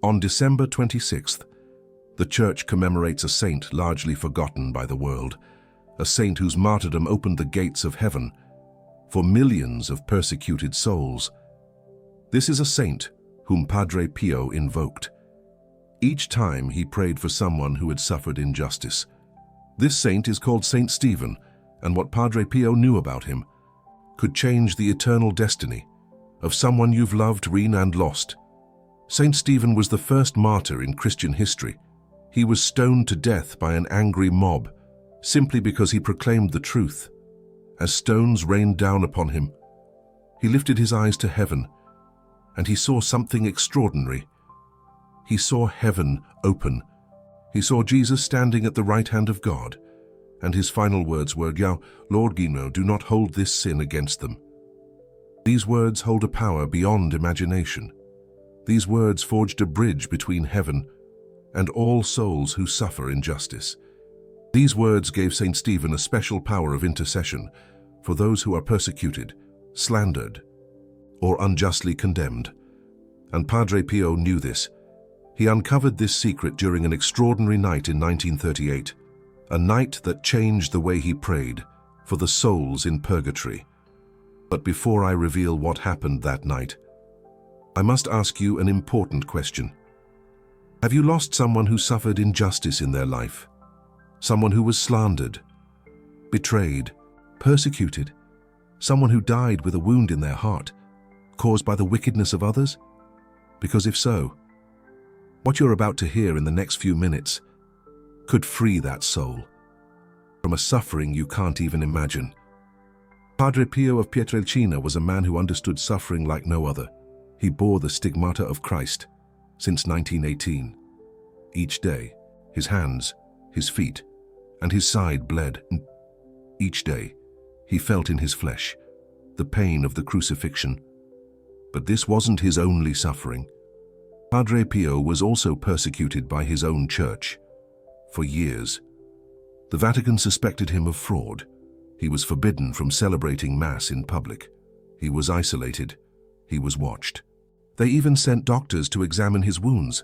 On December 26th, the Church commemorates a saint largely forgotten by the world, a saint whose martyrdom opened the gates of heaven for millions of persecuted souls. This is a saint whom Padre Pio invoked. Each time he prayed for someone who had suffered injustice. This saint is called Saint Stephen, and what Padre Pio knew about him could change the eternal destiny of someone you've loved, and lost. Saint Stephen was the first martyr in Christian history. He was stoned to death by an angry mob simply because he proclaimed the truth. As stones rained down upon him, he lifted his eyes to heaven, and he saw something extraordinary. He saw heaven open. He saw Jesus standing at the right hand of God, and his final words were, Lord, do not hold this sin against them. These words hold a power beyond imagination. These words forged a bridge between heaven and all souls who suffer injustice. These words gave Saint Stephen a special power of intercession for those who are persecuted, slandered, or unjustly condemned. And Padre Pio knew this. He uncovered this secret during an extraordinary night in 1938, a night that changed the way he prayed for the souls in purgatory. But before I reveal what happened that night, I must ask you an important question. Have you lost someone who suffered injustice in their life? Someone who was slandered, betrayed, persecuted? Someone who died with a wound in their heart, caused by the wickedness of others? Because if so, what you're about to hear in the next few minutes could free that soul from a suffering you can't even imagine. Padre Pio of Pietrelcina was a man who understood suffering like no other. He bore the stigmata of Christ since 1918. Each day, his hands, his feet, and his side bled. Each day, he felt in his flesh the pain of the crucifixion. But this wasn't his only suffering. Padre Pio was also persecuted by his own church. For years, the Vatican suspected him of fraud. He was forbidden from celebrating Mass in public. He was isolated. He was watched. They even sent doctors to examine his wounds,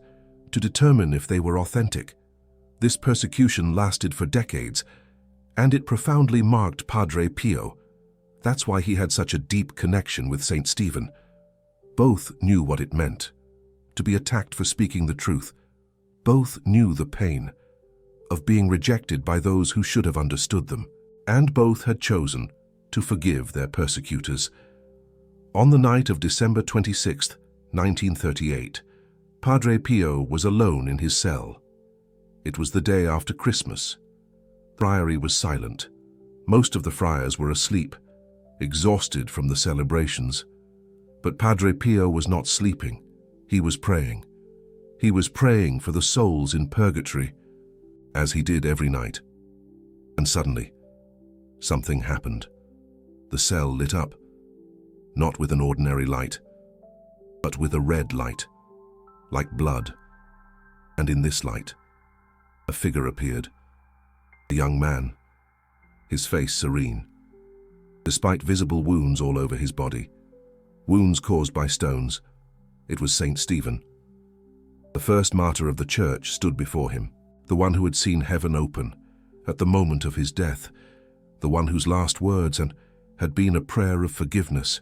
to determine if they were authentic. This persecution lasted for decades, and it profoundly marked Padre Pio. That's why he had such a deep connection with Saint Stephen. Both knew what it meant to be attacked for speaking the truth. Both knew the pain of being rejected by those who should have understood them. And both had chosen to forgive their persecutors. On the night of December 26, 1938, Padre Pio was alone in his cell. It was the day after Christmas. The friary was silent. Most of the friars were asleep, exhausted from the celebrations. But Padre Pio was not sleeping. He was praying. He was praying for the souls in purgatory, as he did every night. And suddenly, something happened. The cell lit up, not with an ordinary light, but with a red light, like blood. And in this light, a figure appeared. A young man, his face serene, despite visible wounds all over his body, wounds caused by stones. It was Saint Stephen. The first martyr of the Church stood before him, the one who had seen heaven open at the moment of his death, the one whose last words had been a prayer of forgiveness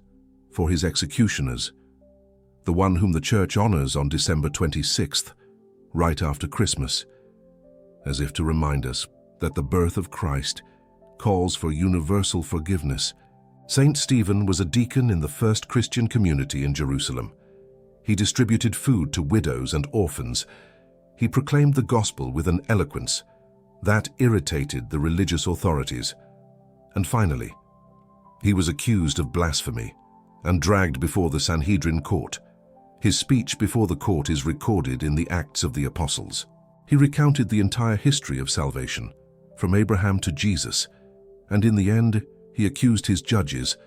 for his executioners, the one whom the Church honors on December 26th, right after Christmas, as if to remind us that the birth of Christ calls for universal forgiveness. Saint Stephen was a deacon in the first Christian community in Jerusalem. He distributed food to widows and orphans. He proclaimed the gospel with an eloquence that irritated the religious authorities. And finally, he was accused of blasphemy and dragged before the Sanhedrin court. His speech before the court is recorded in the Acts of the Apostles. He recounted the entire history of salvation, from Abraham to Jesus, and in the end, he accused his judges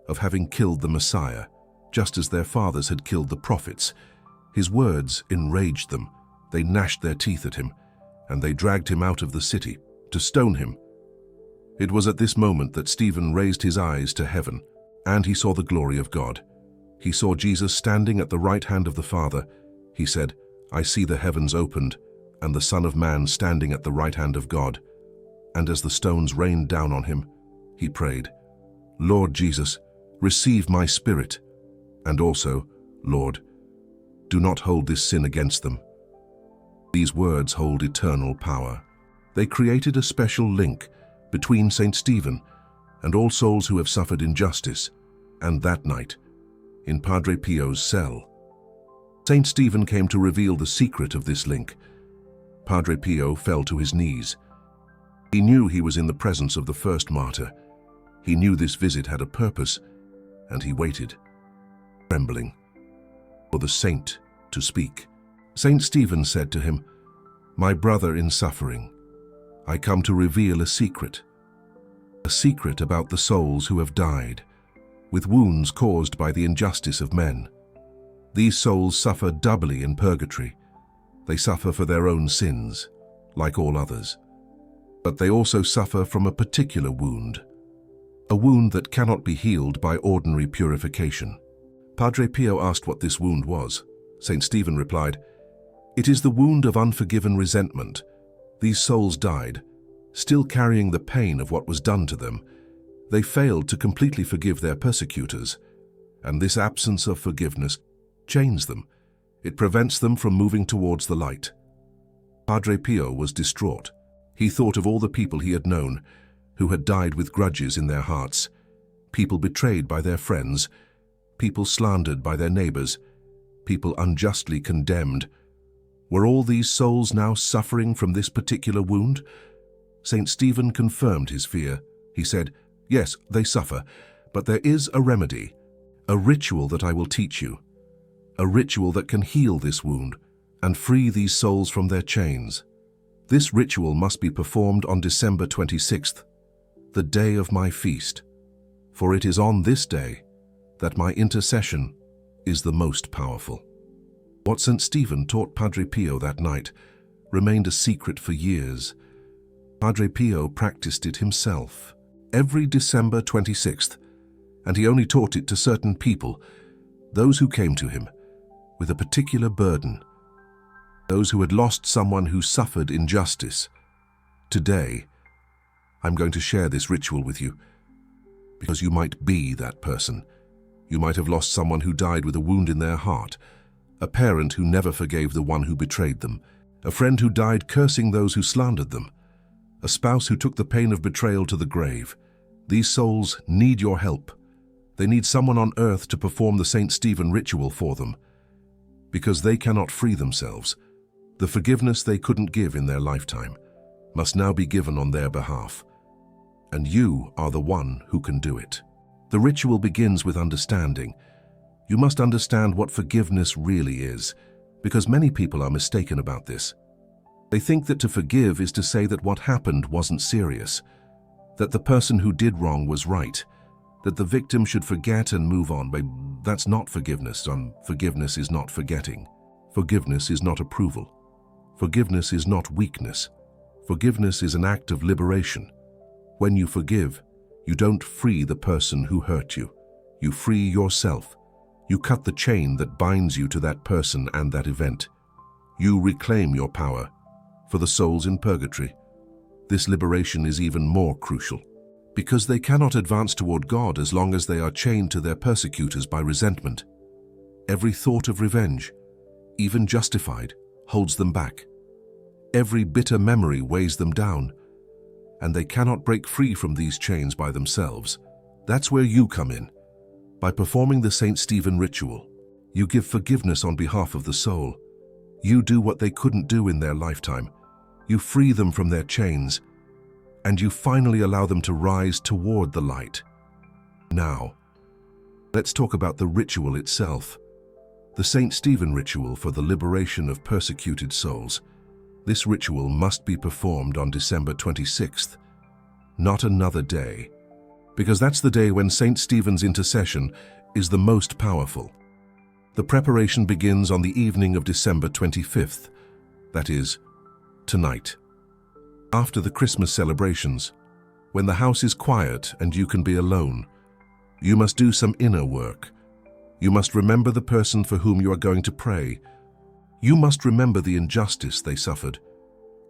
of having killed the Messiah, just as their fathers had killed the prophets. His words enraged them. They gnashed their teeth at him, and they dragged him out of the city to stone him. It was at this moment that Stephen raised his eyes to heaven, and he saw the glory of God. He saw Jesus standing at the right hand of the Father. He said, I see the heavens opened, and the Son of Man standing at the right hand of God. And as the stones rained down on him, he prayed, Lord Jesus, receive my spirit. And also, Lord, do not hold this sin against them. These words hold eternal power. They created a special link between St. Stephen and all souls who have suffered injustice. And that night, in Padre Pio's cell, St. Stephen came to reveal the secret of this link. Padre Pio fell to his knees. He knew he was in the presence of the first martyr. He knew this visit had a purpose, and he waited, trembling, for the saint to speak. St. Stephen said to him, My brother in suffering, I come to reveal a secret about the souls who have died, with wounds caused by the injustice of men. These souls suffer doubly in purgatory. They suffer for their own sins, like all others. But they also suffer from a particular wound, a wound that cannot be healed by ordinary purification. Padre Pio asked what this wound was. St. Stephen replied, It is the wound of unforgiven resentment. These souls died, still carrying the pain of what was done to them. They failed to completely forgive their persecutors, and this absence of forgiveness chains them. It prevents them from moving towards the light. Padre Pio was distraught. He thought of all the people he had known who had died with grudges in their hearts, people betrayed by their friends, people slandered by their neighbors, people unjustly condemned. Were all these souls now suffering from this particular wound? St. Stephen confirmed his fear. He said, Yes, they suffer, but there is a remedy, a ritual that I will teach you, a ritual that can heal this wound and free these souls from their chains. This ritual must be performed on December 26th, the day of my feast, for it is on this day that my intercession is the most powerful. What St. Stephen taught Padre Pio that night remained a secret for years. Padre Pio practiced it himself every December 26th, and he only taught it to certain people, those who came to him with a particular burden, those who had lost someone who suffered injustice. Today, I'm going to share this ritual with you, because you might be that person. You might have lost someone who died with a wound in their heart, a parent who never forgave the one who betrayed them, a friend who died cursing those who slandered them, a spouse who took the pain of betrayal to the grave. These souls need your help. They need someone on earth to perform the St. Stephen ritual for them, because they cannot free themselves. The forgiveness they couldn't give in their lifetime must now be given on their behalf, and you are the one who can do it. The ritual begins with understanding. You must understand what forgiveness really is, because many people are mistaken about this. They think that to forgive is to say that what happened wasn't serious, that the person who did wrong was right, that the victim should forget and move on. But that's not forgiveness. Forgiveness is not forgetting. Forgiveness is not approval. Forgiveness is not weakness. Forgiveness is an act of liberation. When you forgive, you don't free the person who hurt you. You free yourself. You cut the chain that binds you to that person and that event. You reclaim your power. For the souls in purgatory, this liberation is even more crucial, because they cannot advance toward God as long as they are chained to their persecutors by resentment. Every thought of revenge, even justified, holds them back. Every bitter memory weighs them down, and they cannot break free from these chains by themselves. That's where you come in. By performing the St. Stephen ritual, you give forgiveness on behalf of the soul. You do what they couldn't do in their lifetime. You free them from their chains, and you finally allow them to rise toward the light. Now, let's talk about the ritual itself. The St. Stephen ritual for the liberation of persecuted souls. This ritual must be performed on December 26th, not another day, because that's the day when St. Stephen's intercession is the most powerful. The preparation begins on the evening of December 25th, that is, tonight. After the Christmas celebrations, when the house is quiet and you can be alone, you must do some inner work. You must remember the person for whom you are going to pray. You must remember the injustice they suffered.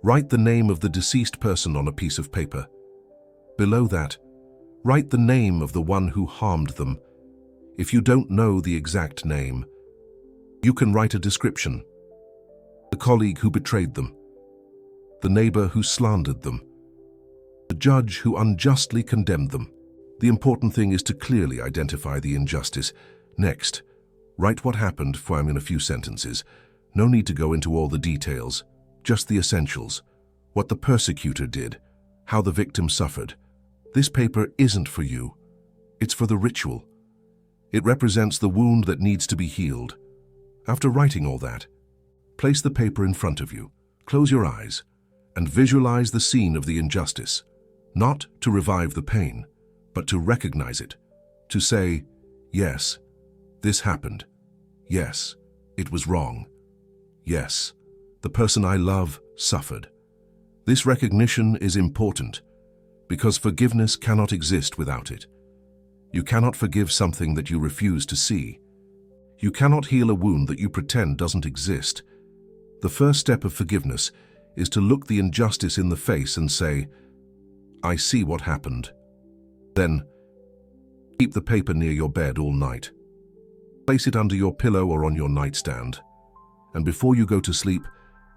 Write the name of the deceased person on a piece of paper. Below that, write the name of the one who harmed them. If you don't know the exact name, you can write a description. The colleague who betrayed them, the neighbor who slandered them, the judge who unjustly condemned them. The important thing is to clearly identify the injustice. Next, write what happened in a few sentences. No need to go into all the details, just the essentials. What the persecutor did, how the victim suffered. This paper isn't for you. It's for the ritual. It represents the wound that needs to be healed. After writing all that, place the paper in front of you, close your eyes, and visualize the scene of the injustice. Not to revive the pain, but to recognize it. To say, yes, this happened. Yes, it was wrong. Yes, the person I love suffered. This recognition is important because forgiveness cannot exist without it. You cannot forgive something that you refuse to see. You cannot heal a wound that you pretend doesn't exist. The first step of forgiveness is to look the injustice in the face and say, I see what happened. Then, keep the paper near your bed all night. Place it under your pillow or on your nightstand. And before you go to sleep,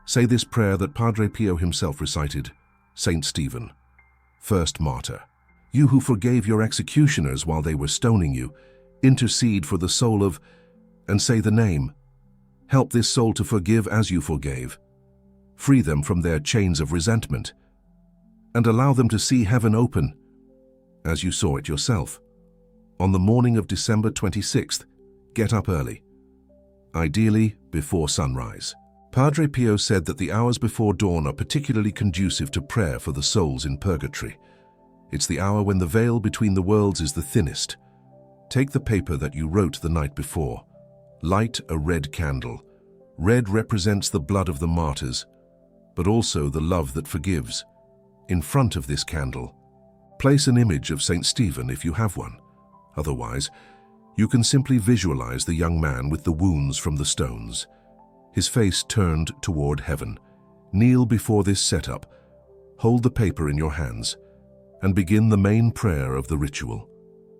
say this prayer that Padre Pio himself recited, Saint Stephen, first martyr. You who forgave your executioners while they were stoning you, intercede for the soul of, and say the name. Help this soul to forgive as you forgave. Free them from their chains of resentment, and allow them to see heaven open, as you saw it yourself. On the morning of December 26th, get up early, ideally before sunrise. Padre Pio said that the hours before dawn are particularly conducive to prayer for the souls in purgatory. It's the hour when the veil between the worlds is the thinnest. Take the paper that you wrote the night before. Light a red candle. Red represents the blood of the martyrs, but also the love that forgives. In front of this candle, place an image of Saint Stephen if you have one. Otherwise, you can simply visualize the young man with the wounds from the stones, his face turned toward heaven. Kneel before this setup, hold the paper in your hands, and begin the main prayer of the ritual.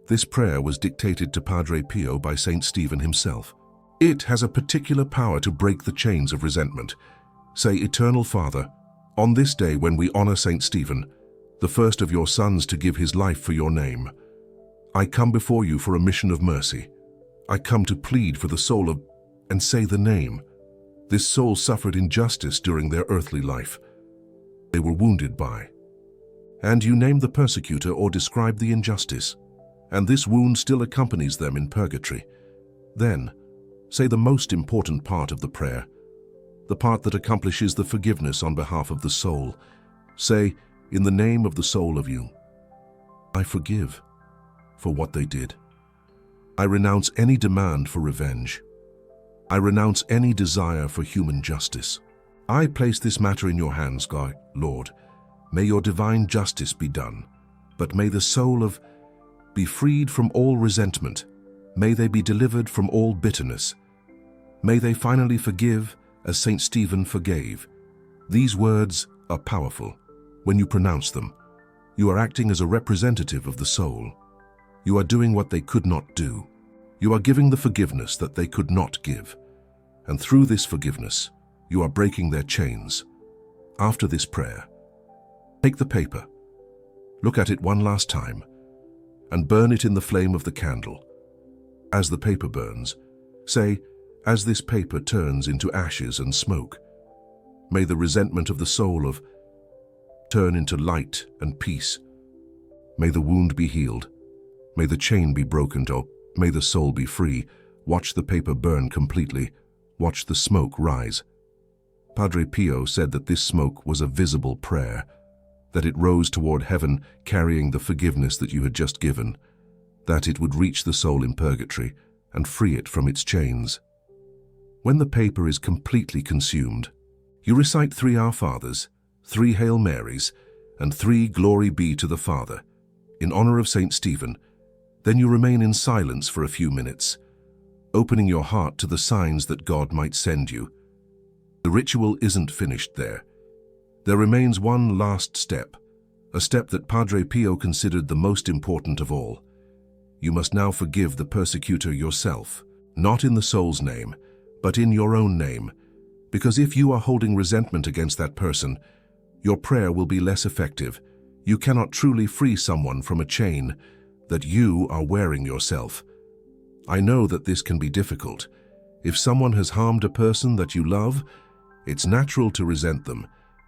This prayer was dictated to Padre Pio by Saint Stephen himself. It has a particular power to break the chains of resentment. Say, Eternal Father, on this day when we honor Saint Stephen, the first of your sons to give his life for your name, I come before you for a mission of mercy. I come to plead for the soul of, and say the name. This soul suffered injustice during their earthly life. They were wounded by. And you name the persecutor or describe the injustice, and this wound still accompanies them in purgatory. Then, say the most important part of the prayer, the part that accomplishes the forgiveness on behalf of the soul. Say, in the name of the soul of you, I forgive for what they did. I renounce any demand for revenge. I renounce any desire for human justice. I place this matter in your hands, God, Lord. May your divine justice be done, but may the soul of be freed from all resentment. May they be delivered from all bitterness. May they finally forgive as Saint Stephen forgave. These words are powerful. When you pronounce them, you are acting as a representative of the soul. You are doing what they could not do. You are giving the forgiveness that they could not give. And through this forgiveness, you are breaking their chains. After this prayer, take the paper, look at it one last time, and burn it in the flame of the candle. As the paper burns, say, as this paper turns into ashes and smoke, may the resentment of the soul of turn into light and peace. May the wound be healed. May the chain be broken to, may the soul be free. Watch the paper burn completely. Watch the smoke rise. Padre Pio said that this smoke was a visible prayer, that it rose toward heaven carrying the forgiveness that you had just given, that it would reach the soul in purgatory and free it from its chains. When the paper is completely consumed, you recite 3 Our Fathers, 3 Hail Marys, and 3 Glory be to the Father, in honor of Saint Stephen. Then you remain in silence for a few minutes, opening your heart to the signs that God might send you. The ritual isn't finished there. There remains one last step, a step that Padre Pio considered the most important of all. You must now forgive the persecutor yourself, not in the soul's name, but in your own name, because if you are holding resentment against that person, your prayer will be less effective. You cannot truly free someone from a chain that you are wearing yourself. I know that this can be difficult. If someone has harmed a person that you love, it's natural to resent them.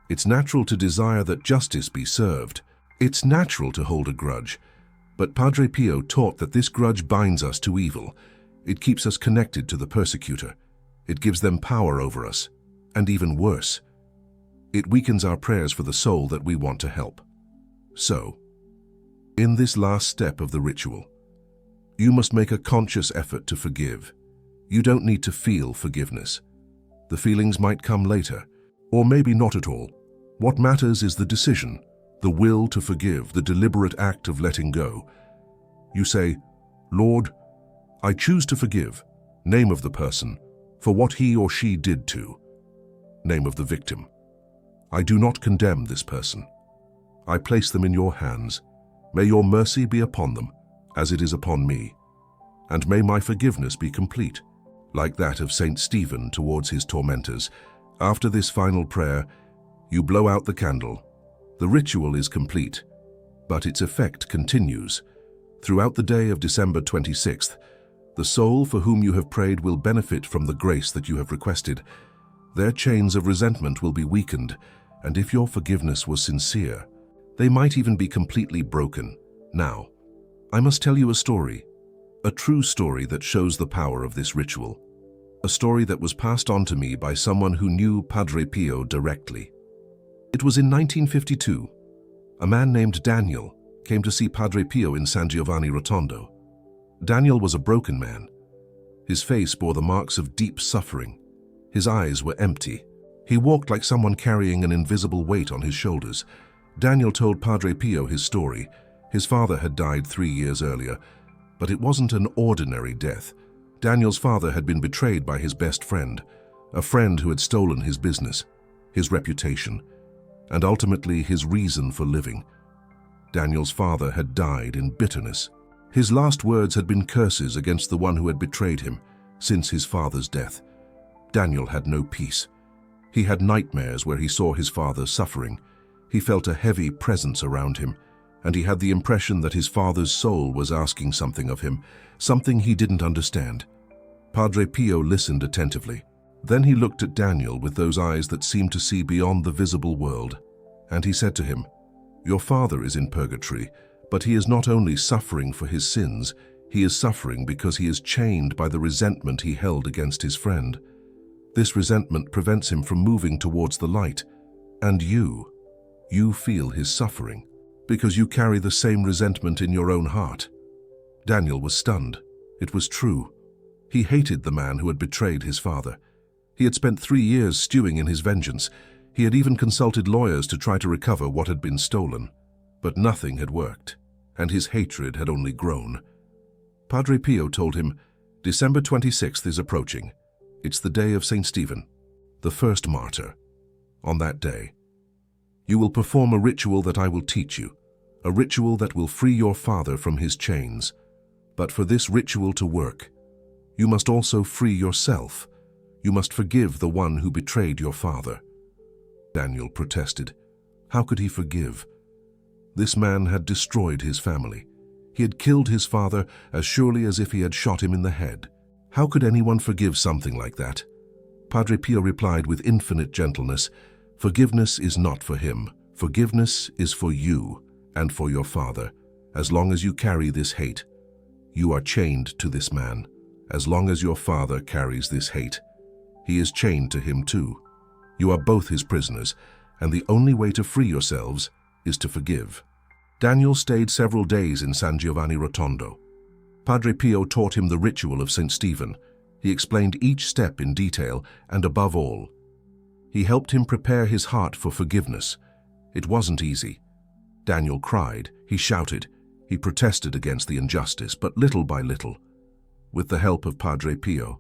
It's natural to desire that justice be served. It's natural to hold a grudge. But Padre Pio taught that this grudge binds us to evil. It keeps us connected to the persecutor. It gives them power over us. And even worse, it weakens our prayers for the soul that we want to help. So, in this last step of the ritual, you must make a conscious effort to forgive. You don't need to feel forgiveness. The feelings might come later, or maybe not at all. What matters is the decision, the will to forgive, the deliberate act of letting go. You say, "Lord, I choose to forgive," name of the person, "for what he or she did to," name of the victim. "I do not condemn this person. I place them in your hands. May your mercy be upon them, as it is upon me. And may my forgiveness be complete, like that of Saint Stephen towards his tormentors." After this final prayer, you blow out the candle. The ritual is complete, but its effect continues. Throughout the day of December 26th, the soul for whom you have prayed will benefit from the grace that you have requested. Their chains of resentment will be weakened, and if your forgiveness was sincere, they might even be completely broken. Now, I must tell you a story, a true story that shows the power of this ritual. A story that was passed on to me by someone who knew Padre Pio directly. It was in 1952. A man named Daniel came to see Padre Pio in San Giovanni Rotondo. Daniel was a broken man. His face bore the marks of deep suffering. His eyes were empty. He walked like someone carrying an invisible weight on his shoulders. Daniel told Padre Pio his story. His father had died 3 years earlier, but it wasn't an ordinary death. Daniel's father had been betrayed by his best friend, a friend who had stolen his business, his reputation, and ultimately his reason for living. Daniel's father had died in bitterness. His last words had been curses against the one who had betrayed him since his father's death. Daniel had no peace. He had nightmares where he saw his father suffering. He felt a heavy presence around him, and he had the impression that his father's soul was asking something of him, something he didn't understand. Padre Pio listened attentively. Then he looked at Daniel with those eyes that seemed to see beyond the visible world, and he said to him, "Your father is in purgatory, but he is not only suffering for his sins, he is suffering because he is chained by the resentment he held against his friend. This resentment prevents him from moving towards the light, and you feel his suffering, because you carry the same resentment in your own heart." Daniel was stunned. It was true. He hated the man who had betrayed his father. He had spent 3 years stewing in his vengeance. He had even consulted lawyers to try to recover what had been stolen. But nothing had worked, and his hatred had only grown. Padre Pio told him, "December 26th is approaching. It's the day of Saint Stephen, the first martyr. On that day, you will perform a ritual that I will teach you, a ritual that will free your father from his chains. But for this ritual to work, you must also free yourself. You must forgive the one who betrayed your father." Daniel protested. How could he forgive? This man had destroyed his family. He had killed his father as surely as if he had shot him in the head. How could anyone forgive something like that? Padre Pio replied with infinite gentleness, "Forgiveness is not for him. Forgiveness is for you and for your father. As long as you carry this hate, you are chained to this man. As long as your father carries this hate, he is chained to him too. You are both his prisoners, and the only way to free yourselves is to forgive." Daniel stayed several days in San Giovanni Rotondo. Padre Pio taught him the ritual of Saint Stephen. He explained each step in detail, and above all, he helped him prepare his heart for forgiveness. It wasn't easy. Daniel cried, he shouted, he protested against the injustice, but little by little, with the help of Padre Pio,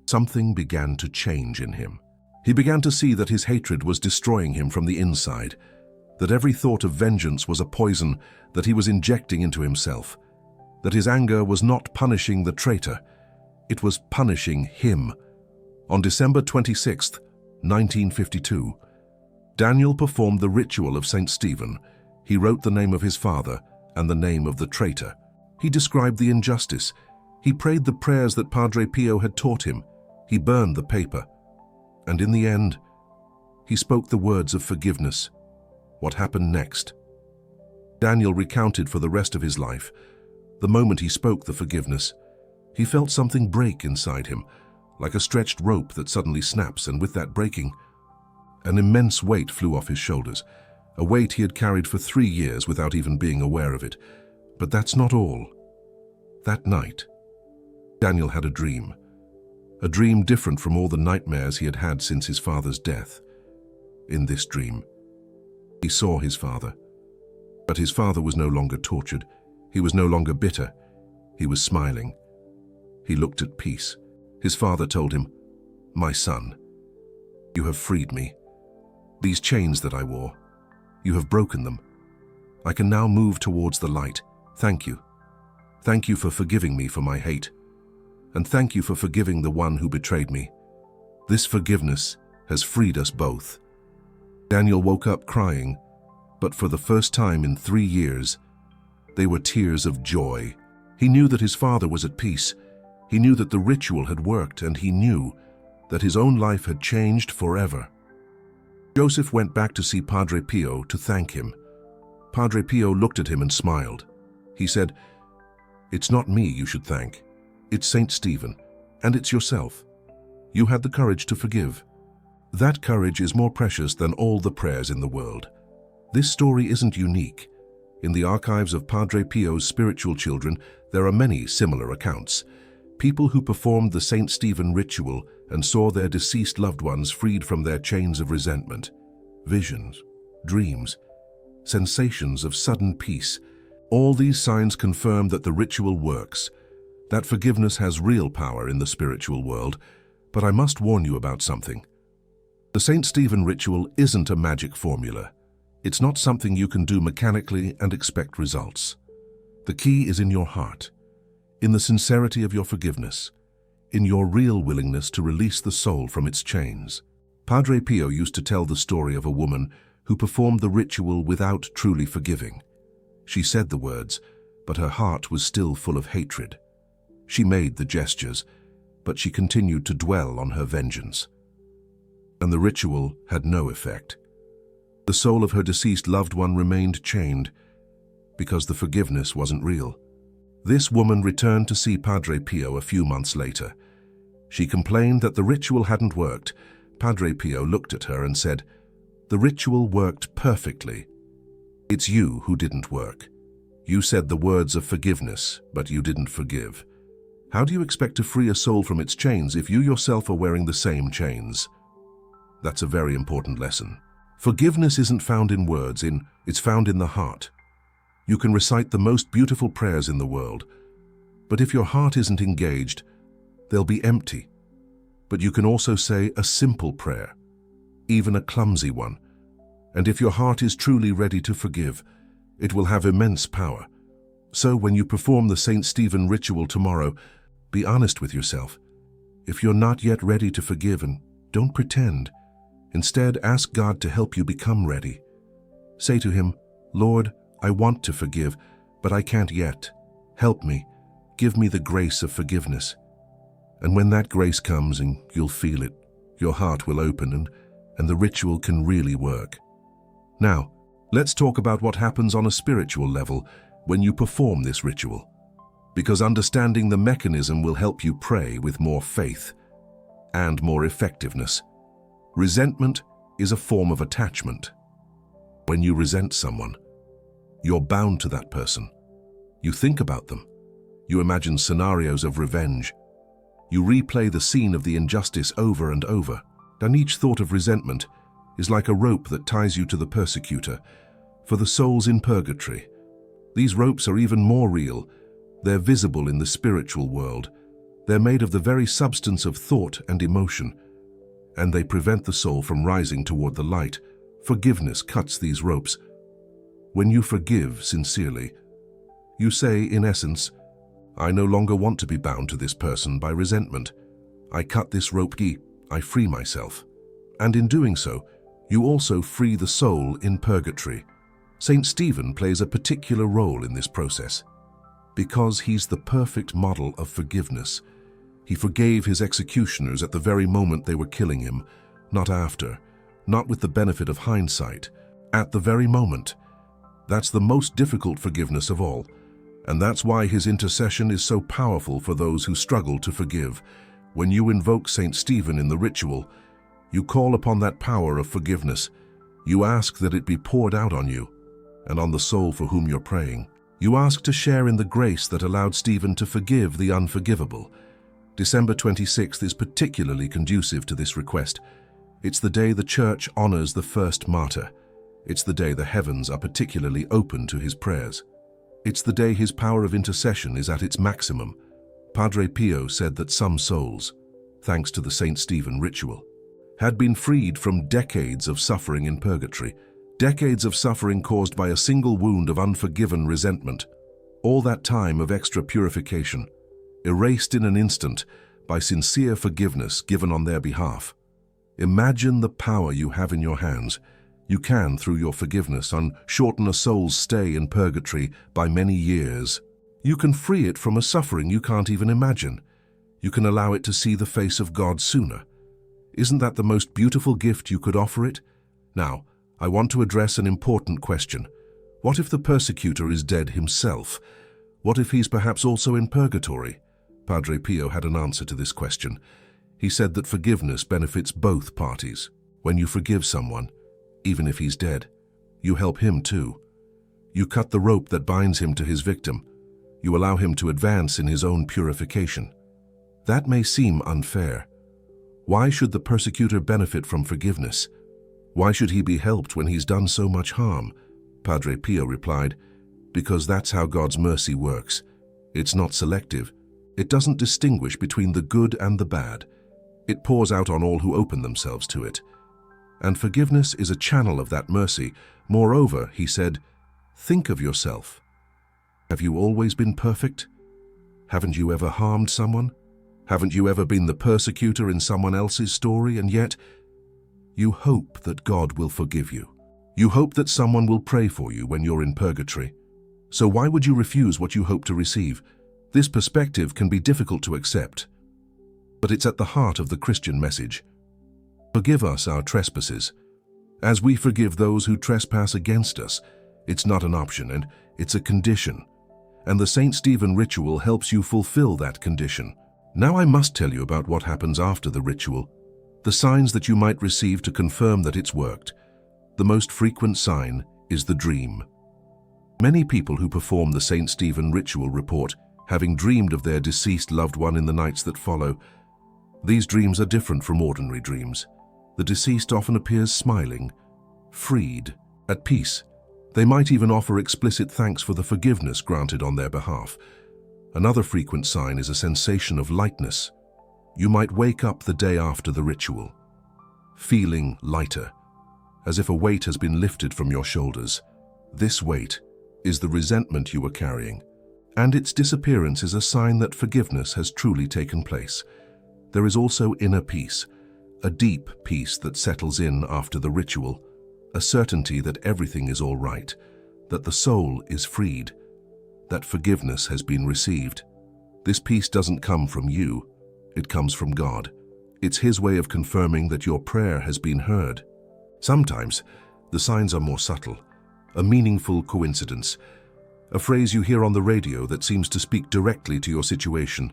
something began to change in him. He began to see that his hatred was destroying him from the inside, that every thought of vengeance was a poison that he was injecting into himself, that his anger was not punishing the traitor, it was punishing him. On December 26, 1952, Daniel performed the ritual of St. Stephen. He wrote the name of his father and the name of the traitor. He described the injustice. He prayed the prayers that Padre Pio had taught him. He burned the paper. And in the end, he spoke the words of forgiveness. What happened next? Daniel recounted for the rest of his life. The moment he spoke the forgiveness, he felt something break inside him, like a stretched rope that suddenly snaps, and with that breaking, an immense weight flew off his shoulders, a weight he had carried for 3 years without even being aware of it. But that's not all. That night, Daniel had a dream different from all the nightmares he had had since his father's death. In this dream, he saw his father. But his father was no longer tortured. He was no longer bitter. He was smiling. He looked at peace. His father told him, "My son, you have freed me. These chains that I wore, you have broken them. I can now move towards the light. Thank you. Thank you for forgiving me for my hate. And thank you for forgiving the one who betrayed me. This forgiveness has freed us both." Daniel woke up crying, but for the first time in 3 years, they were tears of joy. He knew that his father was at peace. He knew that the ritual had worked, and he knew that his own life had changed forever. Joseph went back to see Padre Pio to thank him. Padre Pio looked at him and smiled. He said, "It's not me you should thank. It's St. Stephen, and it's yourself. You had the courage to forgive. That courage is more precious than all the prayers in the world." This story isn't unique. In the archives of Padre Pio's spiritual children, there are many similar accounts. People who performed the St. Stephen ritual and saw their deceased loved ones freed from their chains of resentment. Visions, dreams, sensations of sudden peace. All these signs confirm that the ritual works, that forgiveness has real power in the spiritual world. But I must warn you about something. The St. Stephen ritual isn't a magic formula. It's not something you can do mechanically and expect results. The key is in your heart, in the sincerity of your forgiveness, in your real willingness to release the soul from its chains. Padre Pio used to tell the story of a woman who performed the ritual without truly forgiving. She said the words, but her heart was still full of hatred. She made the gestures, but she continued to dwell on her vengeance. And the ritual had no effect. The soul of her deceased loved one remained chained because the forgiveness wasn't real. This woman returned to see Padre Pio a few months later. She complained that the ritual hadn't worked. Padre Pio looked at her and said, "The ritual worked perfectly. It's you who didn't work. You said the words of forgiveness, but you didn't forgive. How do you expect to free a soul from its chains if you yourself are wearing the same chains?" That's a very important lesson. Forgiveness isn't found in words, it's found in the heart. You can recite the most beautiful prayers in the world, but if your heart isn't engaged, they'll be empty. But you can also say a simple prayer, even a clumsy one, and if your heart is truly ready to forgive, it will have immense power. So when you perform the St. Stephen ritual tomorrow, be honest with yourself. If you're not yet ready to forgive, and don't pretend. Instead, ask God to help you become ready. Say to Him, "Lord, I want to forgive, but I can't yet. Help me. Give me the grace of forgiveness." And when that grace comes, and you'll feel it, your heart will open and the ritual can really work. Now, let's talk about what happens on a spiritual level when you perform this ritual, because understanding the mechanism will help you pray with more faith and more effectiveness. Resentment is a form of attachment. When you resent someone, you're bound to that person. You think about them. You imagine scenarios of revenge. You replay the scene of the injustice over and over. And each thought of resentment is like a rope that ties you to the persecutor. For the souls in purgatory, these ropes are even more real. They're visible in the spiritual world. They're made of the very substance of thought and emotion. and they prevent the soul from rising toward the light. Forgiveness cuts these ropes. When you forgive sincerely, you say, in essence, I no longer want to be bound to this person by resentment. I cut this rope, I free myself. And in doing so, you also free the soul in purgatory. Saint Stephen plays a particular role in this process. Because he's the perfect model of forgiveness, he forgave his executioners at the very moment they were killing him, not after, not with the benefit of hindsight, at the very moment. That's the most difficult forgiveness of all, and that's why his intercession is so powerful for those who struggle to forgive. When you invoke Saint Stephen in the ritual, you call upon that power of forgiveness. You ask that it be poured out on you and on the soul for whom you're praying. You ask to share in the grace that allowed Stephen to forgive the unforgivable. December 26th is particularly conducive to this request. It's the day the Church honors the first martyr. It's the day the heavens are particularly open to his prayers. It's the day his power of intercession is at its maximum. Padre Pio said that some souls, thanks to the Saint Stephen ritual, had been freed from decades of suffering in purgatory, decades of suffering caused by a single wound of unforgiven resentment, all that time of extra purification, erased in an instant by sincere forgiveness given on their behalf. Imagine the power you have in your hands. You can, through your forgiveness, shorten a soul's stay in purgatory by many years. You can free it from a suffering you can't even imagine. You can allow it to see the face of God sooner. Isn't that the most beautiful gift you could offer it? Now, I want to address an important question. What if the persecutor is dead himself? What if he's perhaps also in purgatory? Padre Pio had an answer to this question. He said that forgiveness benefits both parties. When you forgive someone, even if he's dead, you help him too. You cut the rope that binds him to his victim. You allow him to advance in his own purification. That may seem unfair. Why should the persecutor benefit from forgiveness? Why should he be helped when he's done so much harm? Padre Pio replied, because that's how God's mercy works. It's not selective. It doesn't distinguish between the good and the bad. It pours out on all who open themselves to it. And forgiveness is a channel of that mercy. Moreover, he said, think of yourself. Have you always been perfect? Haven't you ever harmed someone? Haven't you ever been the persecutor in someone else's story? And yet, you hope that God will forgive you. You hope that someone will pray for you when you're in purgatory. So why would you refuse what you hope to receive? This perspective can be difficult to accept, but it's at the heart of the Christian message. Forgive us our trespasses, as we forgive those who trespass against us. It's not an option, and it's a condition. And the Saint Stephen ritual helps you fulfill that condition. Now I must tell you about what happens after the ritual, the signs that you might receive to confirm that it's worked. The most frequent sign is the dream. Many people who perform the Saint Stephen ritual report having dreamed of their deceased loved one in the nights that follow. These dreams are different from ordinary dreams. The deceased often appears smiling, freed, at peace. They might even offer explicit thanks for the forgiveness granted on their behalf. Another frequent sign is a sensation of lightness. You might wake up the day after the ritual, feeling lighter, as if a weight has been lifted from your shoulders. This weight is the resentment you were carrying, and its disappearance is a sign that forgiveness has truly taken place. There is also inner peace, a deep peace that settles in after the ritual, a certainty that everything is all right, that the soul is freed, that forgiveness has been received. This peace doesn't come from you, it comes from God. It's His way of confirming that your prayer has been heard. Sometimes, the signs are more subtle, a meaningful coincidence, a phrase you hear on the radio that seems to speak directly to your situation,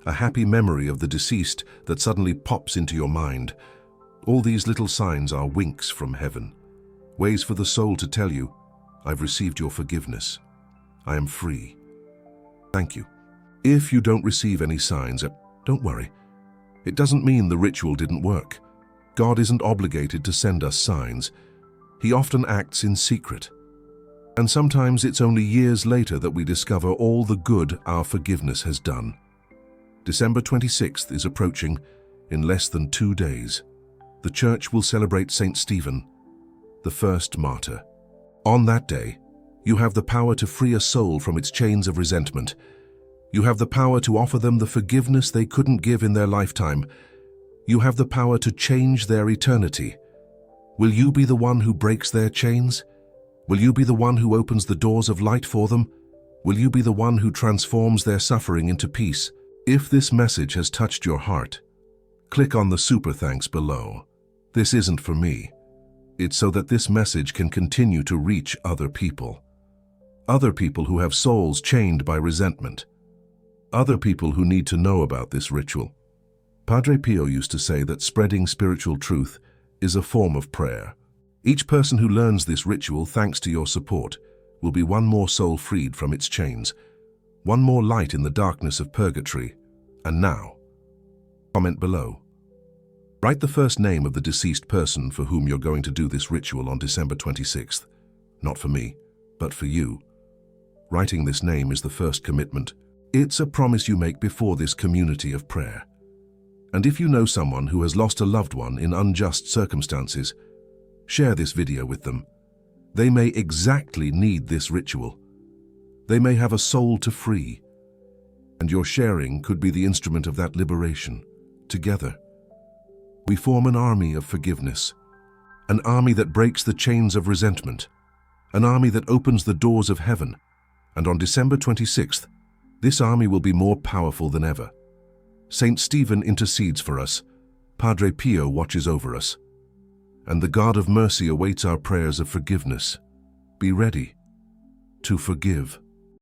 a happy memory of the deceased that suddenly pops into your mind. All these little signs are winks from heaven, ways for the soul to tell you, I've received your forgiveness. I am free. Thank you. If you don't receive any signs, don't worry. It doesn't mean the ritual didn't work. God isn't obligated to send us signs. He often acts in secret. And sometimes it's only years later that we discover all the good our forgiveness has done. December 26th is approaching in less than 2 days. the Church will celebrate Saint Stephen, the first martyr. On that day, you have the power to free a soul from its chains of resentment. You have the power to offer them the forgiveness they couldn't give in their lifetime. You have the power to change their eternity. Will you be the one who breaks their chains? Will you be the one who opens the doors of light for them? Will you be the one who transforms their suffering into peace? If this message has touched your heart, click on the super thanks below. This isn't for me. It's so that this message can continue to reach other people. Other people who have souls chained by resentment. Other people who need to know about this ritual. Padre Pio used to say that spreading spiritual truth is a form of prayer. Each person who learns this ritual, thanks to your support, will be one more soul freed from its chains, one more light in the darkness of purgatory. And now, comment below. Write the first name of the deceased person for whom you're going to do this ritual on December 26th. Not for me, but for you. Writing this name is the first commitment. It's a promise you make before this community of prayer. And if you know someone who has lost a loved one in unjust circumstances, share this video with them. They may exactly need this ritual. They may have a soul to free, and your sharing could be the instrument of that liberation. Together, we form an army of forgiveness, an army that breaks the chains of resentment, an army that opens the doors of heaven. And on December 26th, this army will be more powerful than ever. Saint Stephen intercedes for us, Padre Pio watches over us, and the God of mercy awaits our prayers of forgiveness. Be ready to forgive.